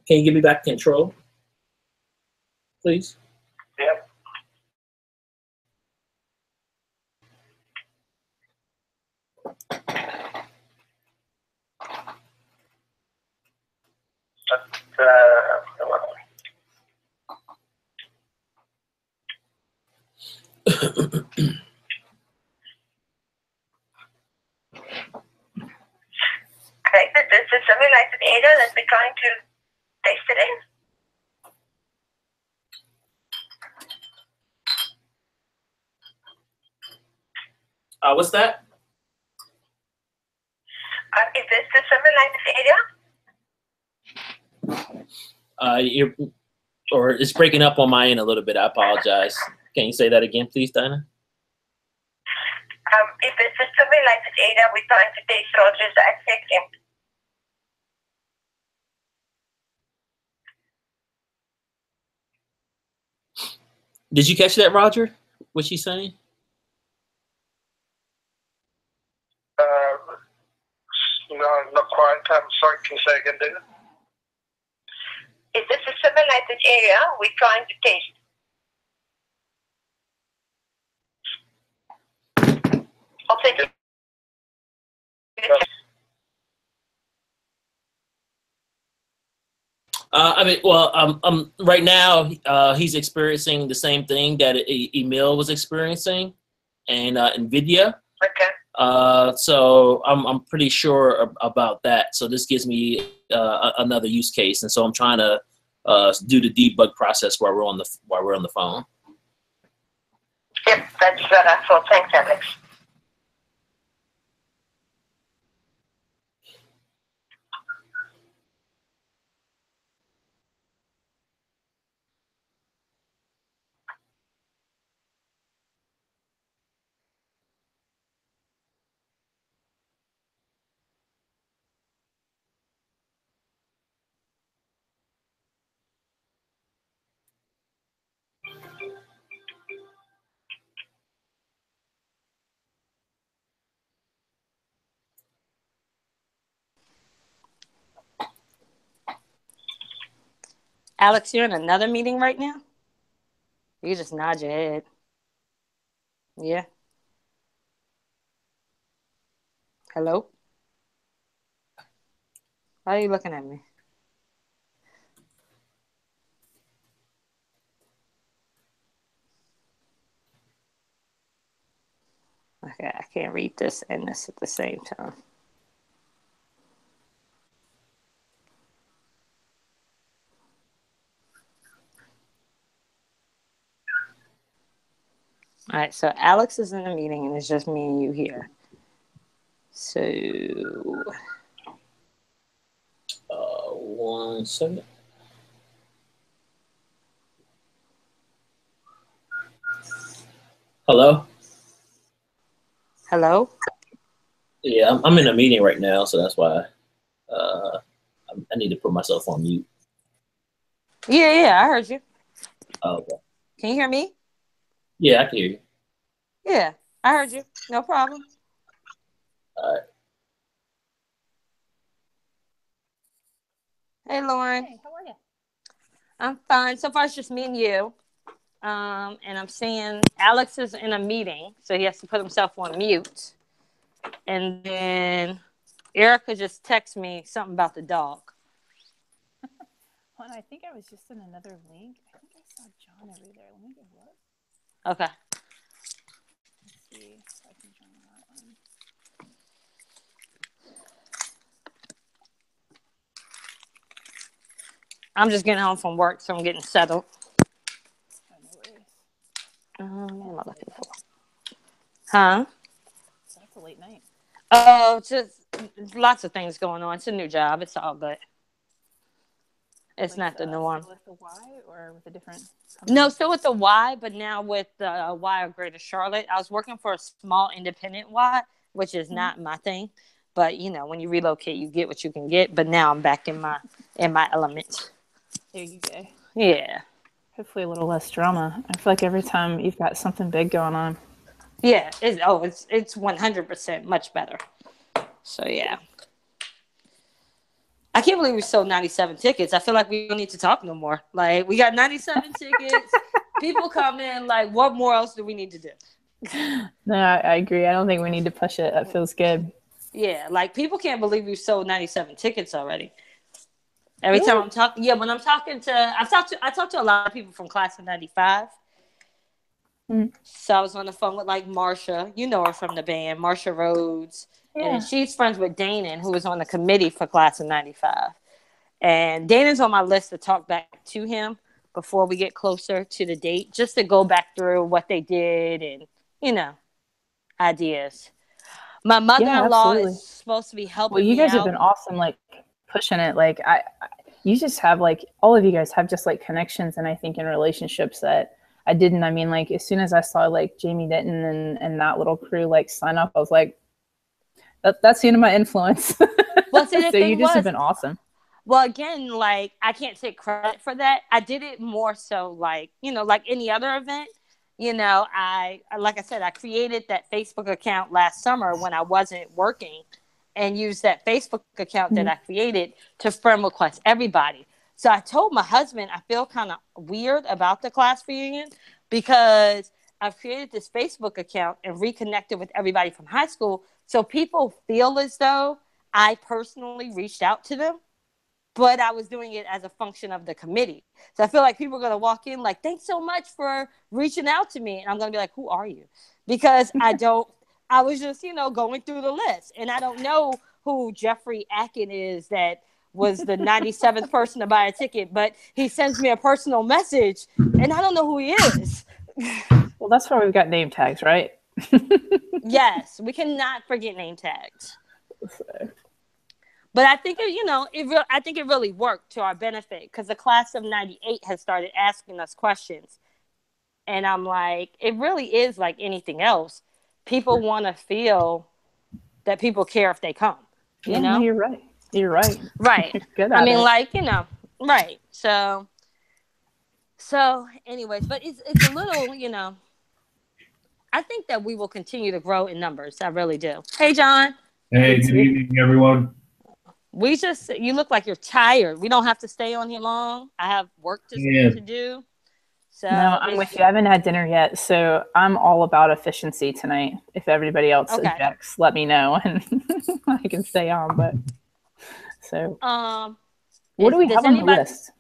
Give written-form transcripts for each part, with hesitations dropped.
Can you give me back control, please? Yep. Okay, this is something like the data that we're trying to paste it in. What's that? Is this the something like this area? Or it's breaking up on my end a little bit. I apologize. Can you say that again, please, Dinah? If this is something like this area, we're trying to paste Roger's access in. Did you catch that, Roger? What she's saying? No, not quite. Sorry, can you say again, David? Is this a something like this area we're trying to taste? I'll take it. Right now, he's experiencing the same thing that Emil was experiencing, and NVIDIA. Okay. So I'm pretty sure about that. So this gives me another use case, and so I'm trying to do the debug process while we're on the phone. Yep, that's what I thought. Thanks, Alex. Alex, you're in another meeting right now? You just nod your head. Yeah. Hello? Why are you looking at me? Okay, I can't read this and this at the same time. All right, so Alex is in the meeting and it's just me and you here. So, 1 second. Hello? hello? Yeah, I'm in a meeting right now, so that's why I need to put myself on mute. Yeah, I heard you. Oh, okay. Can you hear me? Yeah, I can hear you. Yeah, I heard you. No problem. All right. Hey, Lauren. Hey, how are you? I'm fine. So far, it's just me and you. And I'm seeing Alex is in a meeting, so he has to put himself on mute. And then Erica just texted me something about the dog. Well, I think I was just in another link. I think I saw John over there. Let me go look. Okay. Let's see if I can join that one. I'm just getting home from work, so I'm getting settled. Oh, no worries. What am I looking for? Huh? That's a late night. Oh, just lots of things going on. It's a new job. It's all good. It's not the norm. With the Y or with a different No, company? still with the Y, but now with the Y of Greater Charlotte. I was working for a small independent Y, which is not my thing. But you know, when you relocate, you get what you can get. But now I'm back in my element. There you go. Yeah, Hopefully a little less drama. I feel like every time you've got something big going on. yeah. It's 100% much better. So yeah. I can't believe we sold 97 tickets. I feel like we don't need to talk no more. Like, we got 97 tickets. People come in. Like, what more else do we need to do? No, I agree. I don't think we need to push it. That feels good. Yeah, like, people can't believe we've sold 97 tickets already. Every time I'm talking, when I'm talking to, I talked to a lot of people from class of 95. So I was on the phone with, like, Marsha. You know her from the band, Marsha Rhodes. Yeah. And she's friends with Danon, who was on the committee for class of 95. And Danon's on my list to talk back to him before we get closer to the date, just to go back through what they did and, you know, ideas. My mother-in-law is supposed to be helping me out. Well, you guys have been awesome, like, pushing it. Like, you just have, like, all of you guys have just, like, connections, and I think in relationships that I didn't. I mean, like, as soon as I saw, like, Jamie Denton and that little crew, like, sign up, I was like, that's the end of my influence. Well, see, so you just have been awesome. Well, again, like, I can't take credit for that. I did it more so, like, you know, like any other event. You know, like I said, I created that Facebook account last summer when I wasn't working, and used that Facebook account that I created to friend request everybody. So I told my husband I feel kind of weird about the class reunion because I've created this Facebook account and reconnected with everybody from high school. So people feel as though I personally reached out to them, but I was doing it as a function of the committee. So I feel like people are going to walk in like, thanks so much for reaching out to me. And I'm going to be like, who are you? Because I was just, you know, going through the list. And I don't know who Jeffrey Akin is that was the 97th person to buy a ticket, but he sends me a personal message and I don't know who he is. Well, that's why we've got name tags, right? Yes, we cannot forget name tags. But I think, you know, I think it really worked to our benefit because the class of 98 has started asking us questions. And I'm like, it really is like anything else. People want to feel that people care if they come. You know? You're right. You're right. Right. Good at it. Like, you know, right. So anyways, but it's a little, you know, I think that we will continue to grow in numbers. I really do. Hey, John. Hey, good evening, everyone. You look like you're tired. We don't have to stay on here long. I have work to do. So no, I'm with you. I haven't had dinner yet, so I'm all about efficiency tonight. If everybody else objects, let me know and I can stay on. But so, what do we have on the list?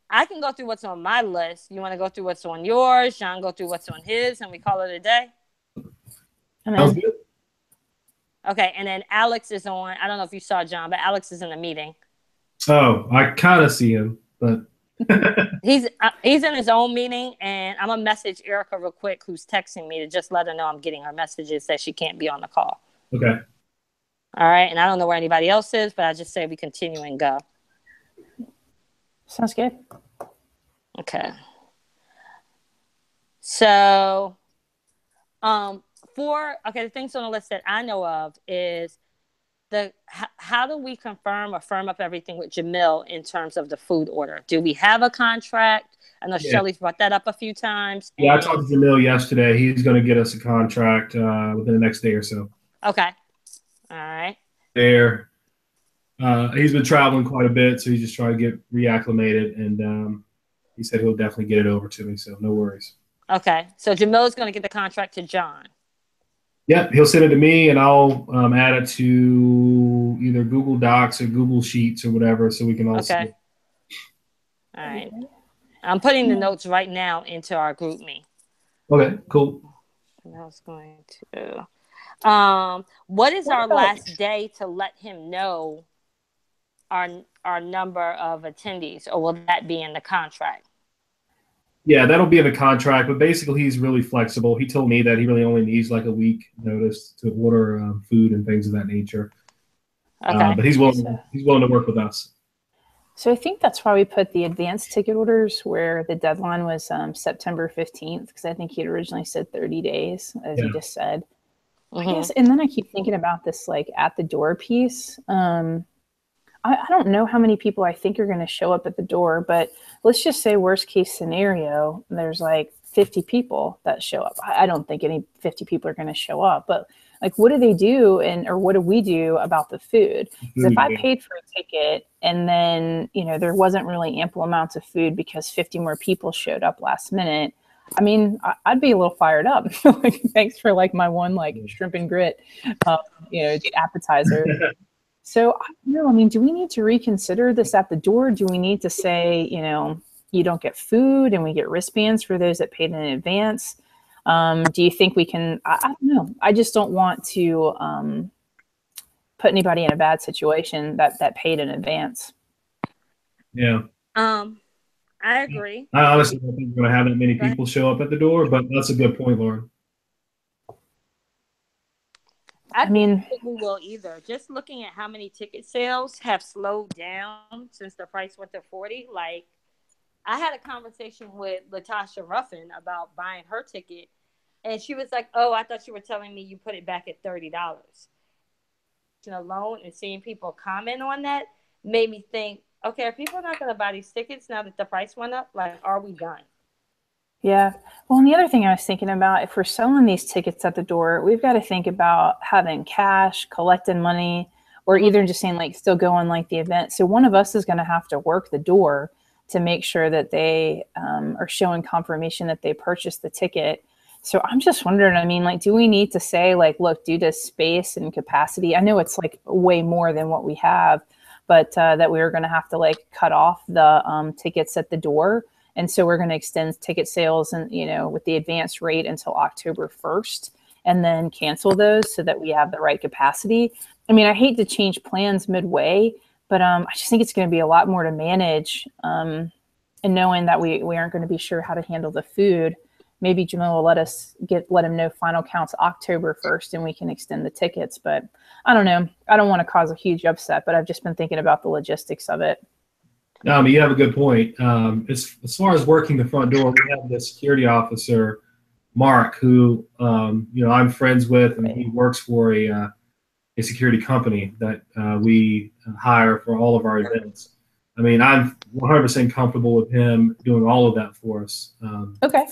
I can go through what's on my list. You want to go through what's on yours? John, go through what's on his, and we call it a day. Sounds good. Okay, and then Alex is on. I don't know if you saw John, but Alex is in a meeting. Oh, I kind of see him, but he's in his own meeting, and I'm gonna message Erica real quick, who's texting me to just let her know I'm getting her messages that she can't be on the call. Okay. All right, and I don't know where anybody else is, but I just say we continue and go. Sounds good. Okay. So, the things on the list that I know of is how do we confirm or firm up everything with Jamil in terms of the food order? Do we have a contract? I know Shelly's brought that up a few times. Yeah, I talked to Jamil yesterday. He's going to get us a contract within the next day or so. Okay. All right. He's been traveling quite a bit, so he's just trying to get reacclimated, and he said he'll definitely get it over to me, so no worries. Okay. So Jamil is going to get the contract to John. Yep, he'll send it to me, and I'll add it to either Google Docs or Google Sheets or whatever, so we can all see it. All right. I'm putting the notes right now into our group me. Okay, cool. I was going to. What is our last day to let him know our number of attendees, or will that be in the contract? Yeah, that'll be in the contract, but basically he's really flexible. He told me that he really only needs like a week notice to order food and things of that nature. Okay. But he's willing to work with us. So I think that's why we put the advanced ticket orders where the deadline was September 15th, because I think he had originally said 30 days, as you just said. I guess, and then I keep thinking about this like at the door piece. I don't know how many people I think are going to show up at the door, but let's just say worst case scenario, there's like 50 people that show up. I don't think any 50 people are going to show up, but like, what do they do or what do we do about the food? Because if I paid for a ticket and then, there wasn't really ample amounts of food because 50 more people showed up last minute, I mean, I'd be a little fired up. Like, thanks for like my one, like shrimp and grit, appetizer. So, I mean, do we need to reconsider this at the door? Do we need to say, you don't get food and we get wristbands for those that paid in advance? Do you think we can, I don't know. I just don't want to put anybody in a bad situation that paid in advance. Yeah. I agree. I honestly don't think we're going to have that many people show up at the door, but that's a good point, Lauren. I mean, think we will either. Just looking at how many ticket sales have slowed down since the price went to 40. Like, I had a conversation with Latasha Ruffin about buying her ticket, and she was like, "Oh, I thought you were telling me you put it back at $30." Alone and seeing people comment on that made me think, okay, are people not going to buy these tickets now that the price went up? Like, are we done? Yeah. Well, and the other thing I was thinking about, if we're selling these tickets at the door, we've got to think about having cash, collecting money, or either just saying like still go on like the event. So one of us is going to have to work the door to make sure that they are showing confirmation that they purchased the ticket. So I'm just wondering, I mean, like, do we need to say like, look, due to space and capacity, I know it's like way more than what we have, but that we were going to have to like cut off the tickets at the door. And so we're going to extend ticket sales and, with the advance rate until October 1st and then cancel those so that we have the right capacity. I mean, I hate to change plans midway, but I just think it's going to be a lot more to manage. And knowing that we aren't going to be sure how to handle the food, maybe Jamil will let him know final counts October 1st and we can extend the tickets. But I don't know. I don't want to cause a huge upset, but I've just been thinking about the logistics of it. No, I mean, you have a good point. As far as working the front door, we have the security officer, Mark, who I'm friends with, and he works for a security company that we hire for all of our events. I mean, I'm 100% comfortable with him doing all of that for us. Okay.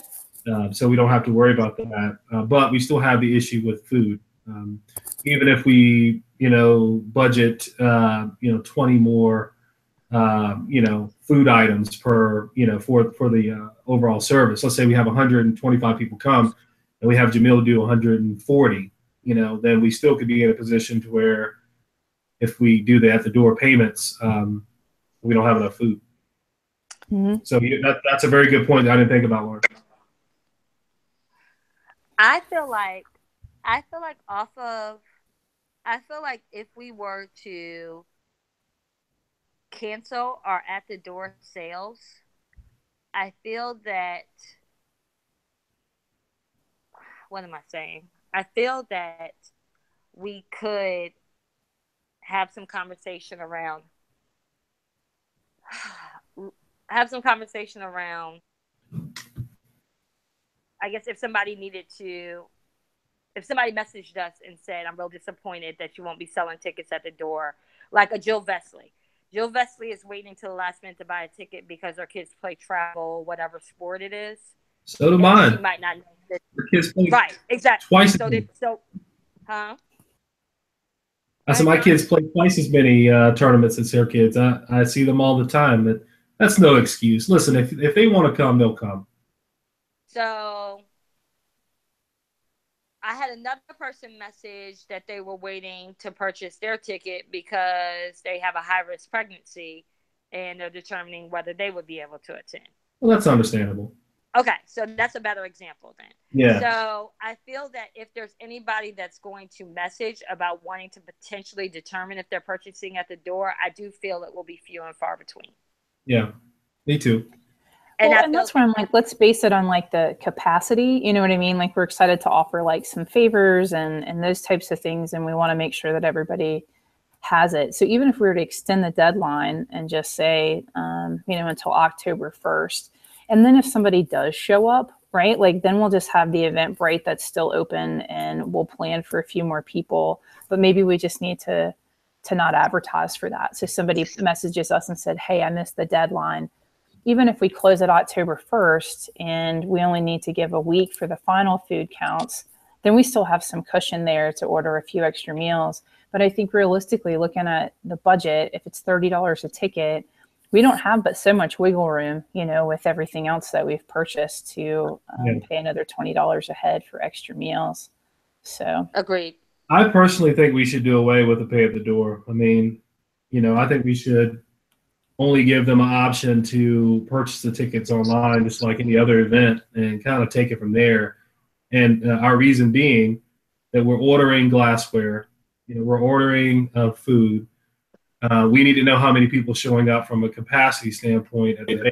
So we don't have to worry about that. But we still have the issue with food. Even if we, budget, 20 more. Food items per, for the overall service. Let's say we have 125 people come and we have Jamil do 140, then we still could be in a position to where if we do the at the door payments, we don't have enough food. Mm-hmm. So that's a very good point that I didn't think about, Lauren. I feel like if we were to cancel our at the door sales, I feel that we could have some conversation around I guess if somebody messaged us and said, "I'm real disappointed that you won't be selling tickets at the door," like a Jill Vesley. Jill Vesley is waiting till the last minute to buy a ticket because her kids play travel, whatever sport it is. So do mine. She might not know that. Her kids play right, exactly. Twice. Huh? I said my kids play twice as many tournaments as her kids. I see them all the time, but that's no excuse. Listen, if they want to come, they'll come. So I had another person message that they were waiting to purchase their ticket because they have a high-risk pregnancy and they're determining whether they would be able to attend. Well, that's understandable. Okay, so that's a better example then. Yeah. So I feel that if there's anybody that's going to message about wanting to potentially determine if they're purchasing at the door, I do feel it will be few and far between. Yeah, me too. And, and that's where I'm like, let's base it on like the capacity. You know what I mean? Like we're excited to offer like some favors and those types of things. And we want to make sure that everybody has it. So even if we were to extend the deadline and just say, until October 1st, and then if somebody does show up, right, like then we'll just have the Eventbrite that's still open and we'll plan for a few more people, but maybe we just need to not advertise for that. So somebody messages us and said, hey, I missed the deadline. Even if we close it October 1st and we only need to give a week for the final food counts, then we still have some cushion there to order a few extra meals. But I think realistically, looking at the budget, if it's $30 a ticket, we don't have but so much wiggle room, with everything else that we've purchased to pay another $20 a head for extra meals. So agreed. I personally think we should do away with the pay at the door. I mean, I think we should only give them an option to purchase the tickets online, just like any other event, and kind of take it from there. And our reason being that we're ordering glassware, we're ordering food. We need to know how many people showing up from a capacity standpoint at the I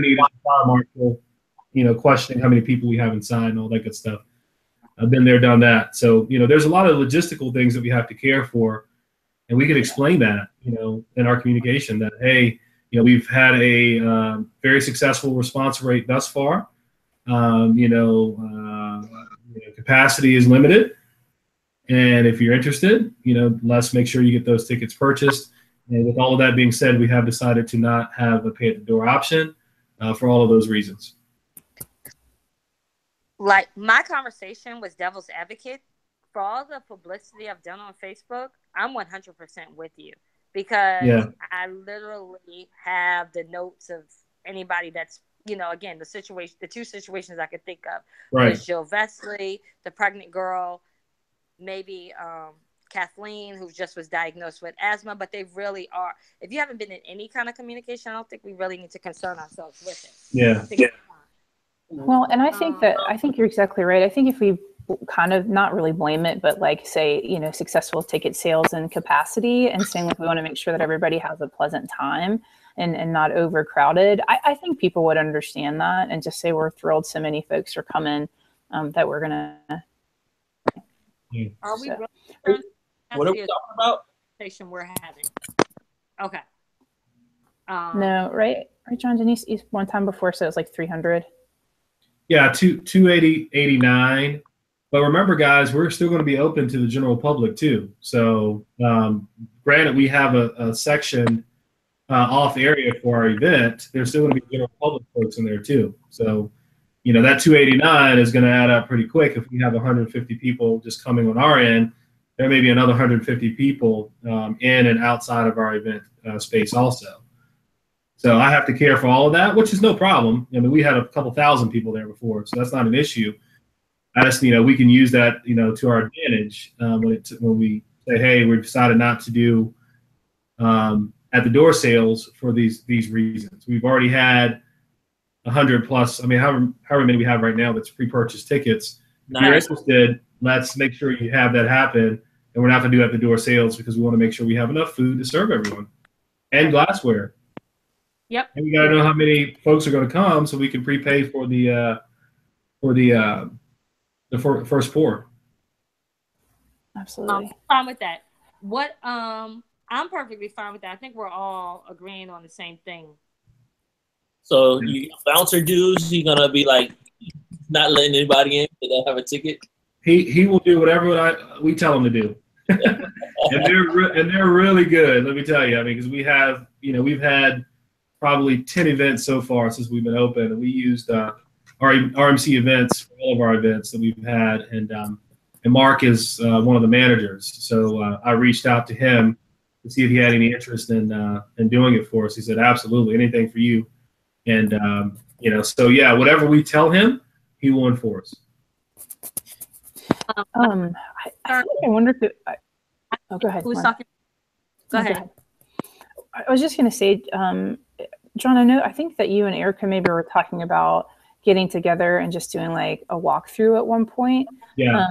need a fire marshal, questioning how many people we have inside and all that good stuff. I've been there, done that. So, there's a lot of logistical things that we have to care for. And we can explain that, in our communication that, hey, we've had a very successful response rate thus far. Capacity is limited. And if you're interested, let's make sure you get those tickets purchased. And with all of that being said, we have decided to not have a pay at the door option for all of those reasons. Like my conversation was devil's advocate. For all the publicity I've done on Facebook, I'm 100% with you because I literally have the notes of anybody that's, again, the two situations I could think of was Jill Vesley, the pregnant girl, maybe Kathleen, who just was diagnosed with asthma, but they really are. If you haven't been in any kind of communication, I don't think we really need to concern ourselves with it. Yeah. Well, and I think you're exactly right. I think if we kind of not really blame it, but like say, successful ticket sales and capacity and saying like we want to make sure that everybody has a pleasant time and not overcrowded. I think people would understand that and just say we're thrilled so many folks are coming that we're gonna. Are we? Really, what are we talking about? Conversation we're having. Okay. No, right, John. Denise, one time before said it was like 300. Yeah, 280.89. But remember, guys, we're still going to be open to the general public too. So, granted, we have a section off area for our event. There's still going to be general public folks in there too. So, that 289 is going to add up pretty quick. If we have 150 people just coming on our end, there may be another 150 people in and outside of our event space also. So I have to care for all of that, which is no problem. I mean, we had a couple thousand people there before, so that's not an issue. I just, we can use that, to our advantage when we say, hey, we've decided not to do at the door sales for these reasons. We've already had 100 plus. I mean, however many we have right now that's pre-purchased tickets. Nice. If you're interested, let's make sure you have that happen, and we're not going to do at the door sales because we want to make sure we have enough food to serve everyone and glassware. Yep. And we got to know how many folks are going to come so we can prepay for the first pour. Absolutely. Fine with that. I'm perfectly fine with that. I think we're all agreeing on the same thing. So you bouncer dudes, you're gonna be like not letting anybody in if they don't have a ticket. He will do whatever we tell him to do. and they're really good. Let me tell you. I mean, because we've had probably 10 events so far since we've been open, and we used our RMC events for all of our events that we've had, and Mark is one of the managers. So I reached out to him to see if he had any interest in doing it for us. He said, absolutely, anything for you. And so yeah, whatever we tell him, he will enforce. I wonder if go ahead. Who's talking? Go ahead. I was just going to say, John, I think that you and Erica maybe were talking about getting together and just doing like a walkthrough at one point. Yeah.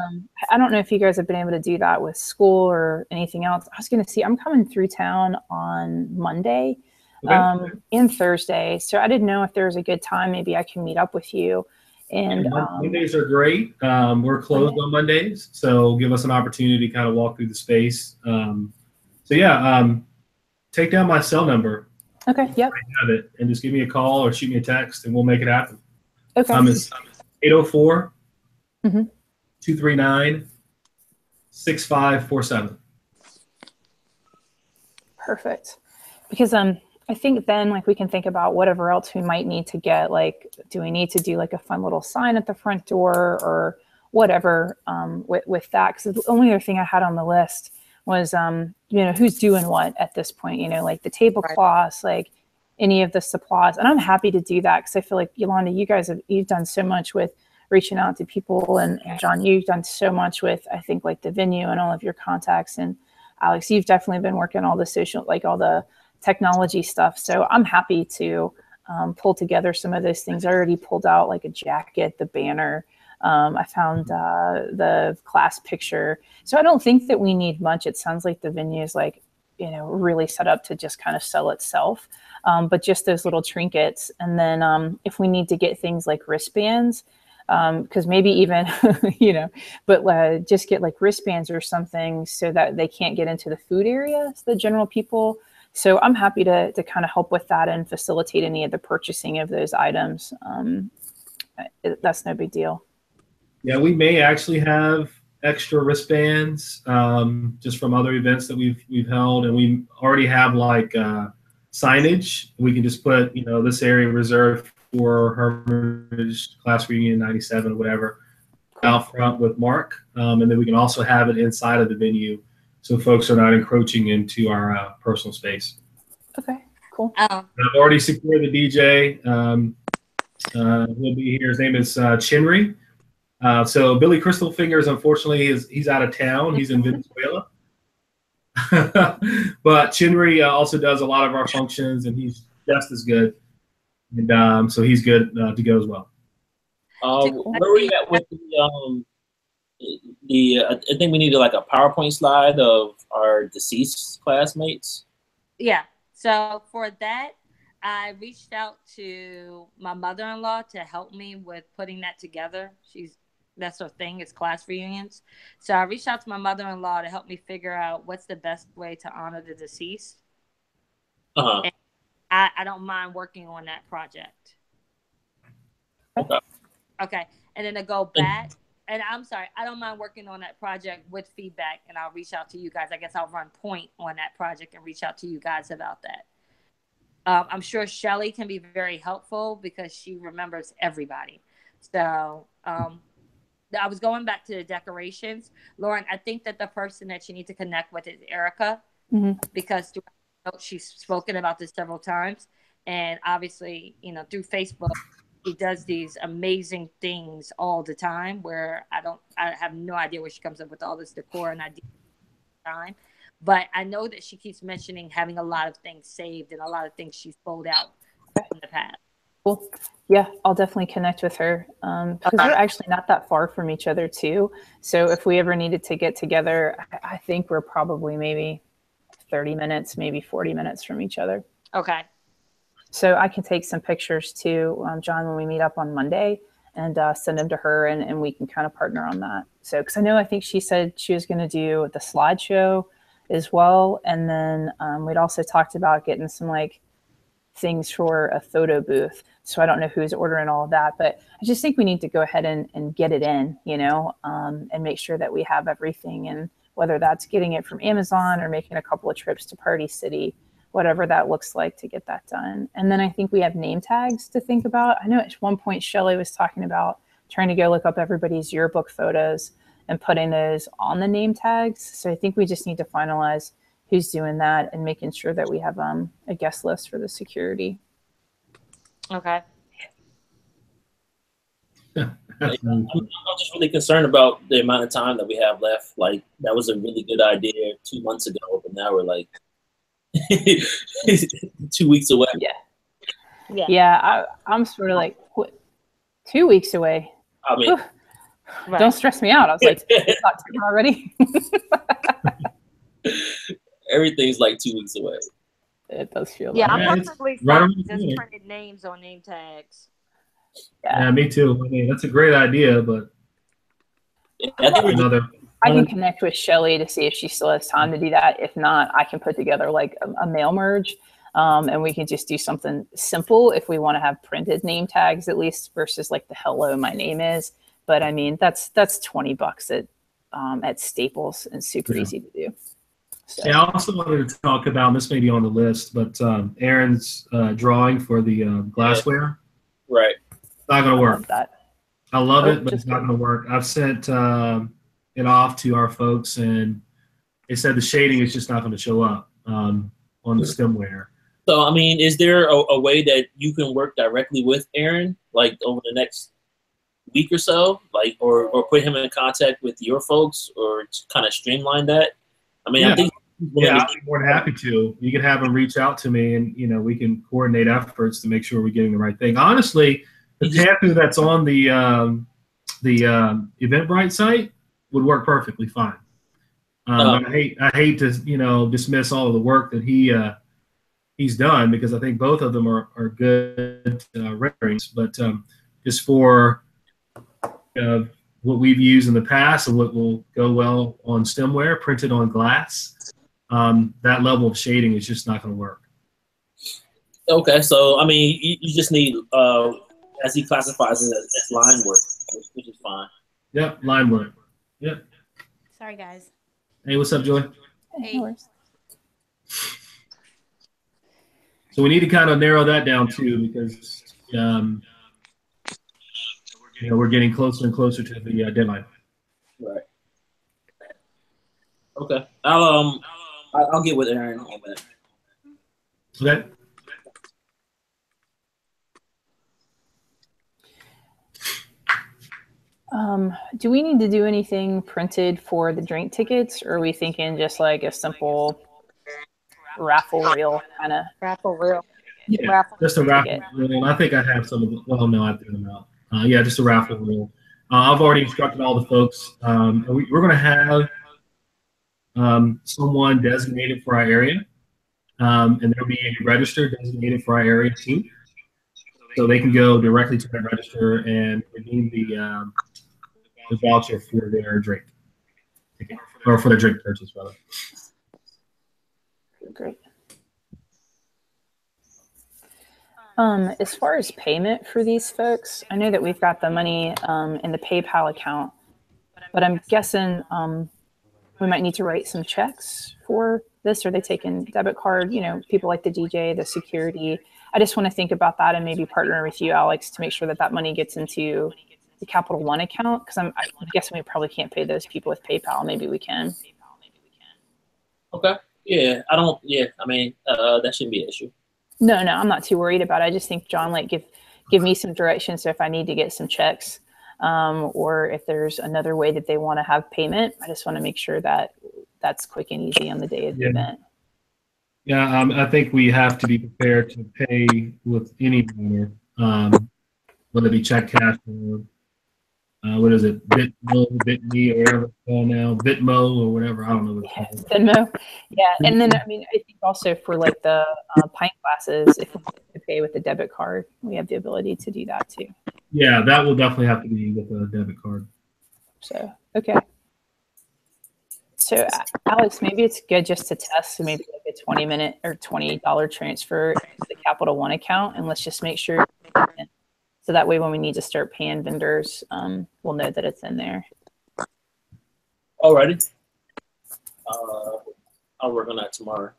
I don't know if you guys have been able to do that with school or anything else. I was going to see, I'm coming through town on Monday and Thursday. So I didn't know if there was a good time. Maybe I can meet up with you. And Mondays are great. We're closed on Mondays, so give us an opportunity to kind of walk through the space. Take down my cell number. Okay. Yep. I have it, and just give me a call or shoot me a text, and we'll make it happen. Okay. It's 804 239 6547. Perfect. Because I think then like we can think about whatever else we might need to get. Like, do we need to do like a fun little sign at the front door or whatever with that? Because the only other thing I had on the list was who's doing what at this point, like the tablecloths, like any of the supplies. And I'm happy to do that because I feel like, Yolanda, you've done so much with reaching out to people, and John, you've done so much with, I think, like the venue and all of your contacts, and Alex, you've definitely been working all the social, like all the technology stuff. So I'm happy to pull together some of those things. I already pulled out like a jacket, the banner. I found the class picture. So I don't think that we need much. It sounds like the venue is like, really set up to just kind of sell itself. But just those little trinkets. And then if we need to get things like wristbands, because maybe even, but just get like wristbands or something so that they can't get into the food area, the general people. So I'm happy to kind of help with that and facilitate any of the purchasing of those items. That's no big deal. Yeah, we may actually have extra wristbands just from other events that we've held, and we already have like signage. We can just put this area reserved for Hermitage Class Reunion 97 or whatever out front with Mark, and then we can also have it inside of the venue so folks are not encroaching into our personal space. Okay, cool. I've already secured the DJ. He'll be here. His name is Chinry. So Billy Crystal Fingers, unfortunately, he's out of town. He's in Venezuela. But Chinry also does a lot of our functions, and he's just as good. And so he's good to go as well. Where are we at with I think we needed like a PowerPoint slide of our deceased classmates. Yeah. So for that, I reached out to my mother-in-law to help me with putting that together. That's her thing, is class reunions. So I reached out to my mother-in-law to help me figure out what's the best way to honor the deceased. And I don't mind working on that project. Okay. And then to go back, and I'm sorry, I don't mind working on that project with feedback, and I'll reach out to you guys. I guess I'll run point on that project and reach out to you guys about that. I'm sure Shelly can be very helpful because she remembers everybody. So I was going back to the decorations. Lauren, I think that the person that you need to connect with is Erica, because she's spoken about this several times. And obviously, through Facebook, she does these amazing things all the time where I have no idea where she comes up with all this decor and idea time. But I know that she keeps mentioning having a lot of things saved and a lot of things she's pulled out in the past. Cool. Yeah, I'll definitely connect with her because we're actually not that far from each other too. So if we ever needed to get together, I think we're probably maybe 30 minutes, maybe 40 minutes from each other. Okay. So I can take some pictures too, John, when we meet up on Monday and send them to her and we can kind of partner on that. So, because I think she said she was going to do the slideshow as well. And then we'd also talked about getting some like things for a photo booth. So I don't know who's ordering all of that, but I just think we need to go ahead and get it in, and make sure that we have everything. And whether that's getting it from Amazon or making a couple of trips to Party City, whatever that looks like to get that done. And then I think we have name tags to think about. I know at one point Shelly was talking about trying to go look up everybody's yearbook photos and putting those on the name tags. So I think we just need to finalize who's doing that and making sure that we have a guest list for the security. Okay. I'm just really concerned about the amount of time that we have left. Like, that was a really good idea 2 months ago, but now we're like 2 weeks away. Yeah. Yeah, I'm sort of like, what, 2 weeks away. I mean, Right. Don't stress me out. I was like, it's October already. everything's like 2 weeks away. It does feel Yeah, like I'm it's perfectly right fine around with the just corner. printed names on name tags. Yeah, me too. I mean, that's a great idea, but I think another. I can connect with Shelly to see if she still has time to do that. If not, I can put together like a mail merge, and we can just do something simple if we want to have printed name tags at least versus like the hello my name is. But I mean that's $20 at Staples and super easy to do. So. Yeah, I also wanted to talk about, and this may be on the list, but Aaron's drawing for the glassware. right. It's not going to I work. love that. I love Oh, it, but it's just not going to work. I've sent it off to our folks, and they said the shading is just not going to show up on the stemware. So, I mean, is there a way that you can work directly with Aaron, like over the next week or so, like, or put him in contact with your folks, or to kind of streamline that? I mean, Yeah. I think. Yeah, I'd be more than happy to. You can have them reach out to me, and we can coordinate efforts to make sure we're getting the right thing. Honestly, the tattoo that's on the Eventbrite site would work perfectly fine. But I hate to dismiss all of the work that he's done, because I think both of them are good renderings. But just for what we've used in the past and what will go well on stemware printed on glass, that level of shading is just not going to work. Okay, so I mean, you just need, as he classifies it, as line work, which is fine. Yep, line work. Yep. Sorry, guys. Hey, what's up, Joy? Hey. So we need to kind of narrow that down too, because we're getting closer and closer to the deadline. Right. Okay. I'll get with Aaron on that. Okay. Do we need to do anything printed for the drink tickets, or are we thinking just like a simple raffle reel kind of? Raffle reel. Yeah, Raffle. just a raffle reel. I think I have some of them. Well, no, I threw them out. Yeah, just a raffle reel. I've already instructed all the folks. And we're going to have someone designated for our area, and there'll be a register designated for our area too, so they can go directly to that register and redeem the voucher for their drink ticket, or for their drink purchase, rather. Great. As far as payment for these folks, I know that we've got the money in the PayPal account, but I'm guessing we might need to write some checks for this. Are they taking debit card? People like the DJ, the security. I just want to think about that and maybe partner with you, Alex, to make sure that money gets into the Capital One account, because I'm guessing we probably can't pay those people with PayPal. Maybe we can. Okay. Yeah. I mean, that shouldn't be an issue. No, I'm not too worried about it. I just think John, like, give me some direction. So if I need to get some checks, or if there's another way that they want to have payment, I just want to make sure that that's quick and easy on the day of the event. Yeah, I think we have to be prepared to pay with any manner, whether it be check, cash, or what is it, Bitmo, Bitme, or whatever it's called now, Bitmo, or whatever. I don't know what it's called. Venmo. Yeah, and then I think also for like the pint glasses, if we have to pay with a debit card, we have the ability to do that too. Yeah, that will definitely have to be with a debit card. So okay. So Alex, maybe it's good just to test, so maybe like a 20-minute or $20 transfer to the Capital One account, and let's just make sure. So that way, when we need to start paying vendors, we'll know that it's in there. Alrighty. I'll work on that tomorrow.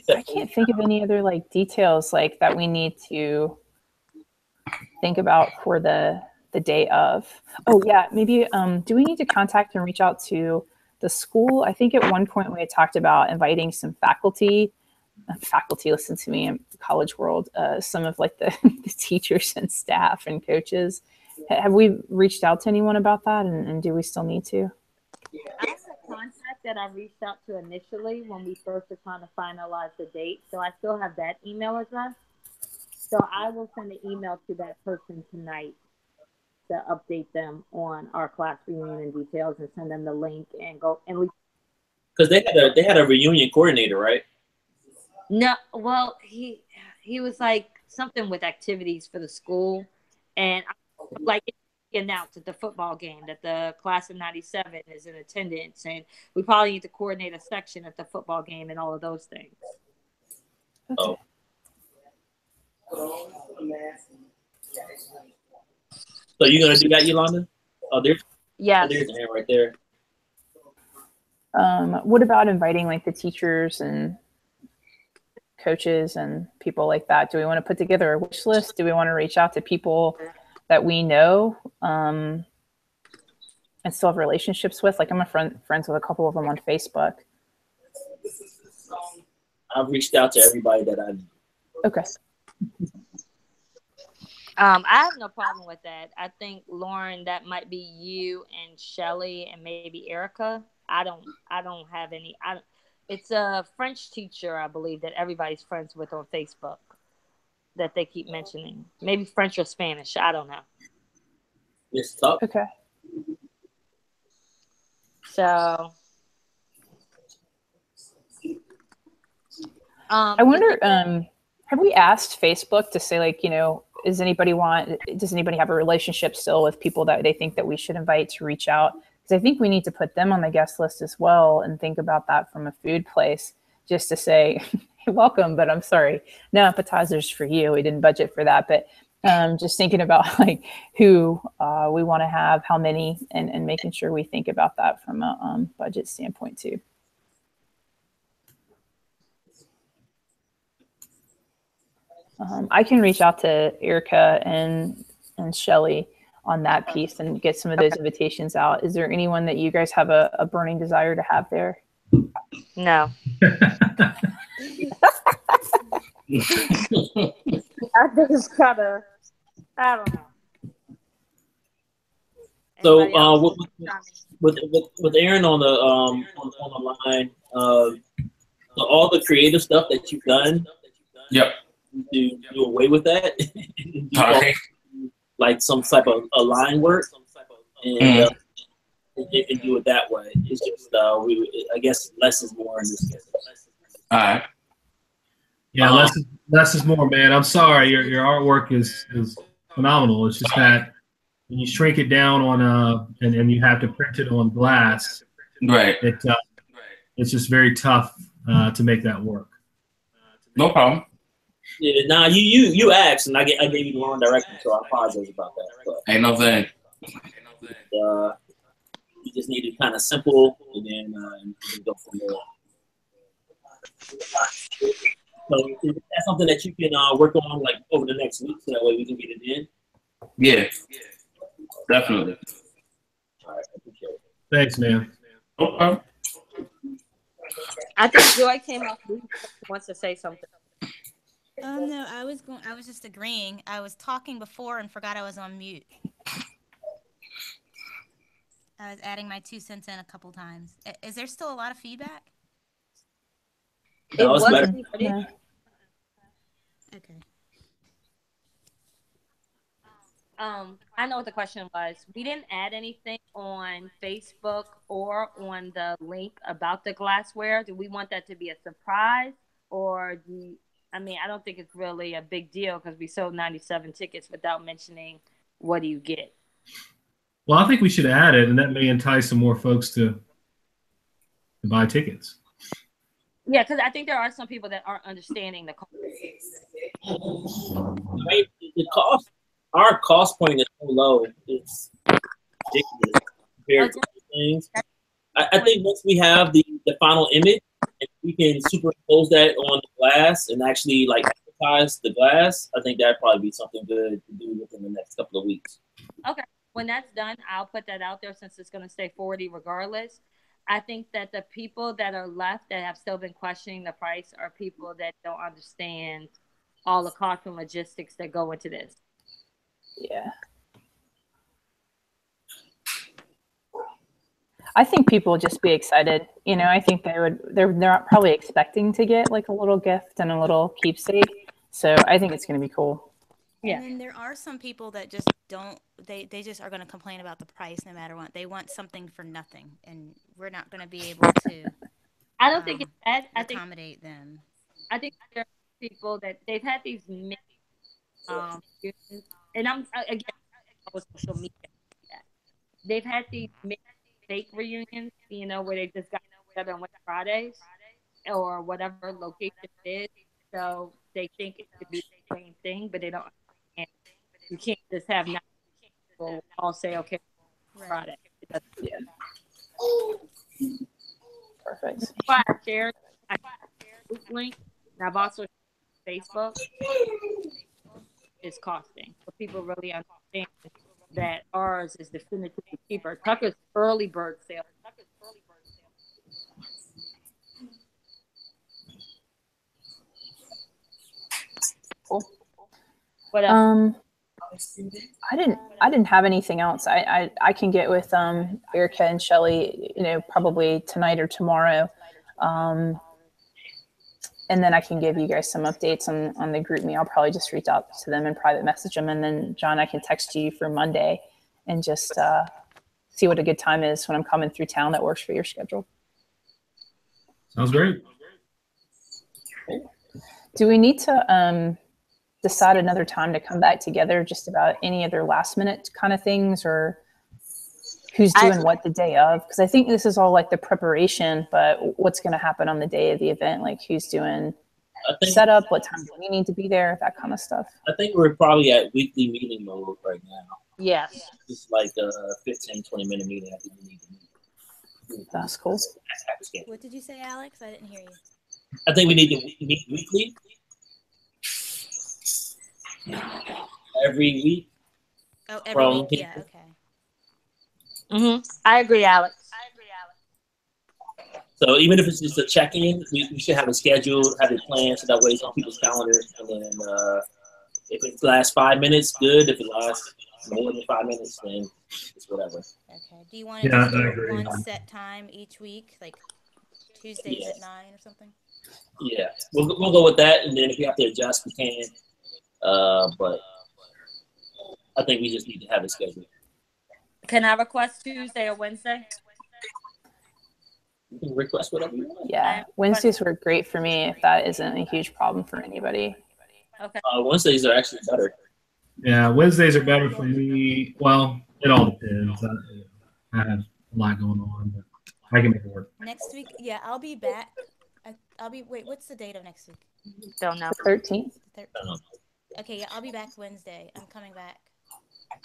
I can't think of any other like details like that we need to think about for the day of. Oh yeah, maybe do we need to contact and reach out to the school? I think at one point we had talked about inviting some faculty, listen to me, in the college world, some of like the teachers and staff and coaches, Have we reached out to anyone about that, and do we still need to? I have a contact that I reached out to initially when we first were trying to finalize the date, so I still have that email address. So I will send an email to that person tonight to update them on our class reunion details and send them the link and go and we. Because they had a reunion coordinator, right? No, well he was like something with activities for the school, and like he announced at the football game that the class of '97 is in attendance, and we probably need to coordinate a section at the football game and all of those things. Oh. So you're gonna do that, Yolanda? Oh, there's Yes. There's an hand right there. What about inviting like the teachers and coaches and people like that? Do we want to put together a wish list? Do we want to reach out to people that we know and still have relationships with? Like I'm friends with a couple of them on Facebook. I've reached out to everybody that I know. Okay. I have no problem with that. I think Lauren, that might be you and Shelly and maybe Erica. I don't have any. It's a French teacher, I believe, that everybody's friends with on Facebook that they keep mentioning. Maybe French or Spanish. I don't know. It's tough. Okay. So, I wonder, have we asked Facebook to say, like, does anybody have a relationship still with people that they think that we should invite to reach out? Because I think we need to put them on the guest list as well and think about that from a food place, just to say, hey, welcome, but I'm sorry, no appetizers for you. We didn't budget for that. But just thinking about like who we want to have, how many, and making sure we think about that from a budget standpoint too. I can reach out to Erica and Shelly on that piece and get some of those invitations out. Is there anyone that you guys have a burning desire to have there? No. I think it's kind of, I don't know. So with Aaron on the line, all the creative stuff that you've done, yep, do away with that. Okay. Like some type of a line work, and you can do it that way. It's just I guess less is more in this case. All right. Yeah, less is more, man. I'm sorry, your artwork is phenomenal. It's just that when you shrink it down on and you have to print it on glass, right? It's just very tough to make that work. No problem. Yeah, nah, you asked, and I gave you the wrong direction, so I apologize about that. But, ain't no thing. You just need it kind of simple, and then go from there. So is that something that you can work on like over the next week, so that way we can get it in? Yeah, definitely. All right, I appreciate it. Thanks, man. Okay. I think Joy came off. Wants to say something. No, I was just agreeing. I was talking before and forgot I was on mute. I was adding my 2 cents in a couple times. Is there still a lot of feedback? No, it's better. Yeah. Okay. I know what the question was. We didn't add anything on Facebook or on the link about the glassware. Do we want that to be a surprise, or I don't think it's really a big deal because we sold 97 tickets without mentioning what do you get. Well, I think we should add it, and that may entice some more folks to buy tickets. Yeah, because I think there are some people that aren't understanding the cost. Right? The cost, our cost point is so low. It's ridiculous compared to other things. I think once we have the final image, and we can superimpose that on the glass and actually like advertise the glass, I think that'd probably be something good to do within the next couple of weeks. Okay. When that's done, I'll put that out there since it's going to stay 40 regardless. I think that the people that are left that have still been questioning the price are people that don't understand all the cost and logistics that go into this. Yeah. I think people would just be excited. You know, I think they're not probably expecting to get like a little gift and a little keepsake. So I think it's going to be cool. Yeah. And then there are some people that just don't, they just are going to complain about the price no matter what. They want something for nothing, and we're not going to be able to I don't think it's bad. accommodate them. I think there are people that they've had these mixed, and I'm again on social media. They've had these mixed fake reunions, you know, where they just got together on Fridays or whatever location it is. So they think it could be the same thing, but they don't understand. You can't just have nine people all say, okay, Friday. Yeah. Perfect. I shared a link, and I've also shared Facebook. Is costing. So people really understand that ours is definitively cheaper. Tucker's early bird sale. Cool. What else? I didn't have anything else. I can get with Erica and Shelly, you know, probably tonight or tomorrow. And then I can give you guys some updates on the group me. I'll probably just reach out to them and private message them. And then John, I can text you for Monday and just see what a good time is when I'm coming through town that works for your schedule. Sounds great. Do we need to decide another time to come back together just about any other last minute kind of things, or who's doing what the day of? Because I think this is all like the preparation, but what's going to happen on the day of the event, like who's doing setup, what time do we need to be there, that kind of stuff. I think we're probably at weekly meeting mode right now. Yes. Just like a 15, 20-minute meeting. I think we need to meet. That's cool. What did you say, Alex? I didn't hear you. I think we need to meet weekly. Every week. Oh, every week? Yeah, okay. I agree, Alex. So even if it's just a check-in, we should have it scheduled, have it planned, so that way it's on people's calendar. And then if it lasts 5 minutes, good. If it lasts more than 5 minutes, then it's whatever. Okay. Do you want to just do one set time each week, like Tuesdays at 9 or something? Yeah, we'll go with that, and then if we have to adjust, we can. But I think we just need to have it scheduled. Can I request Tuesday or Wednesday? You can request whatever you want. Yeah, Wednesdays work great for me if that isn't a huge problem for anybody. Okay. Wednesdays are actually better. Yeah, Wednesdays are better for me. Well, it all depends. I have a lot going on, but I can make it work. Next week, yeah, I'll be back. Wait, what's the date of next week? Don't know. 13th. Okay, yeah, I'll be back Wednesday. I'm coming back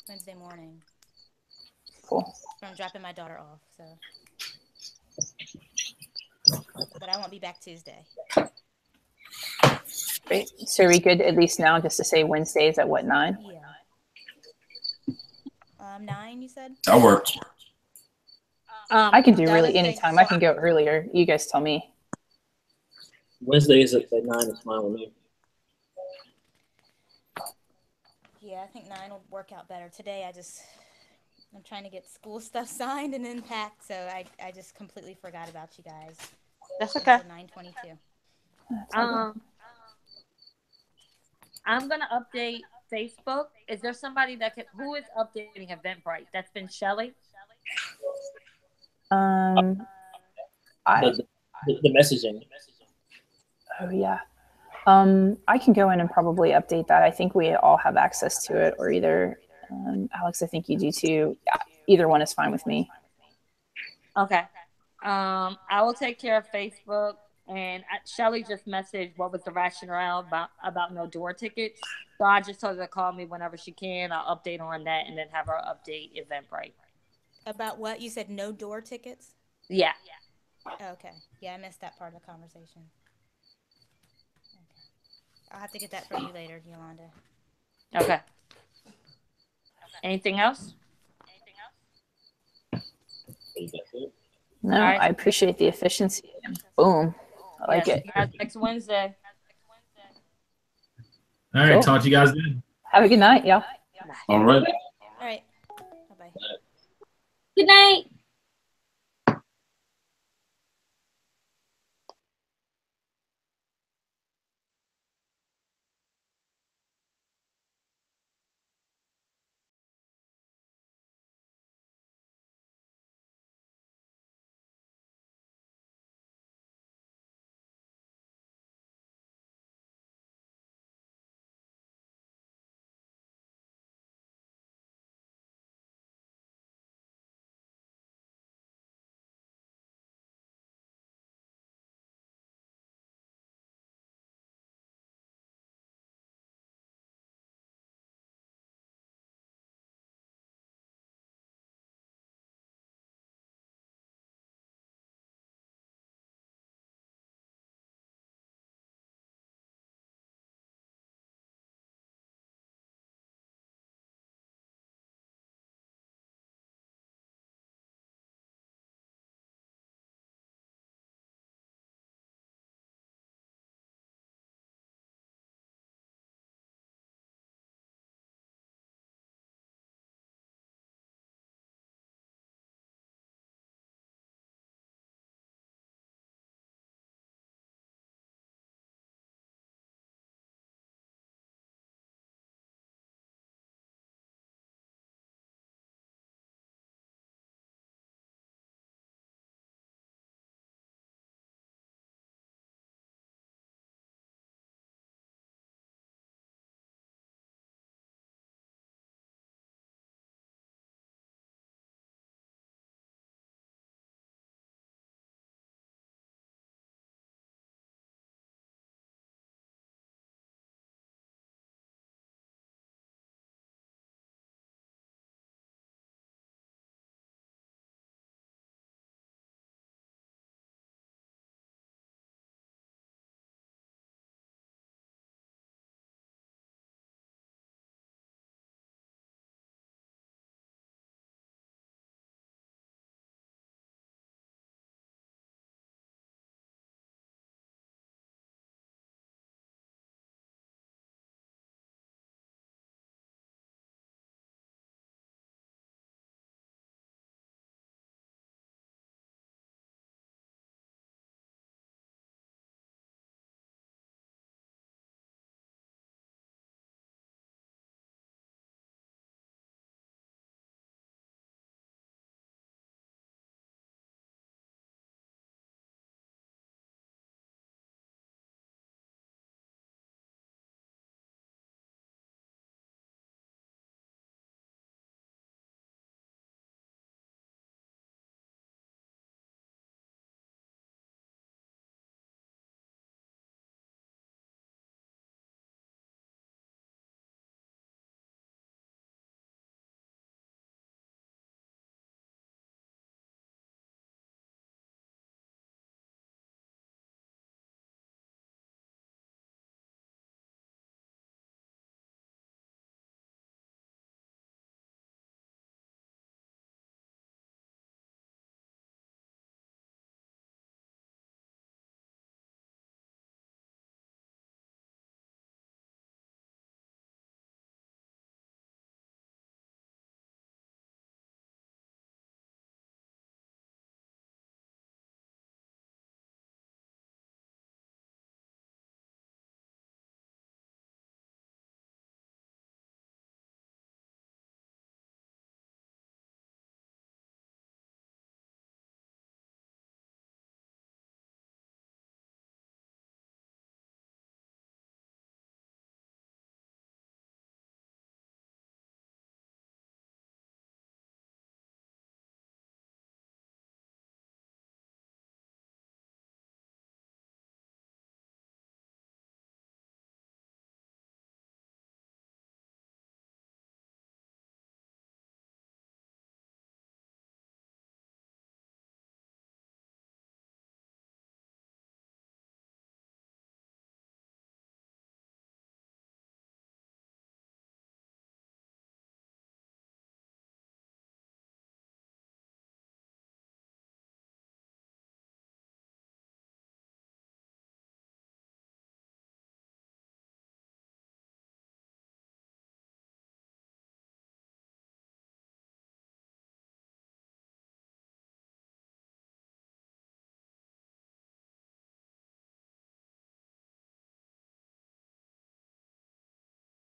Wednesday morning. Cool. I'm dropping my daughter off, so. But I won't be back Tuesday. Great. So are we good at least now just to say Wednesdays at what, 9? Yeah. 9, you said? That works. I can do really anytime. I can go earlier. You guys tell me. Wednesdays at 9 is fine with me. Yeah, I think 9 will work out better. Today, I'm trying to get school stuff signed and then packed, so I just completely forgot about you guys. That's okay. 9:22. I'm gonna update Facebook. Is there somebody who is updating Eventbrite? That's been Shelly. The messaging. Oh yeah. I can go in and probably update that. I think we all have access to it, or either Alex, I think you do too. Yeah, either one is fine with me. Okay. I will take care of Facebook. And Shelly just messaged what was the rationale about no door tickets. So I just told her to call me whenever she can. I'll update her on that and then have her update Eventbrite. About what? You said no door tickets? Yeah. Okay. Yeah, I missed that part of the conversation. Okay. I'll have to get that from you later, Yolanda. Okay. Anything else? No, right. I appreciate the efficiency. Boom. I like it. Next Wednesday. All right. Cool. Talk to you guys then. Have a good night, y'all. All right. All right. Bye-bye. Good night.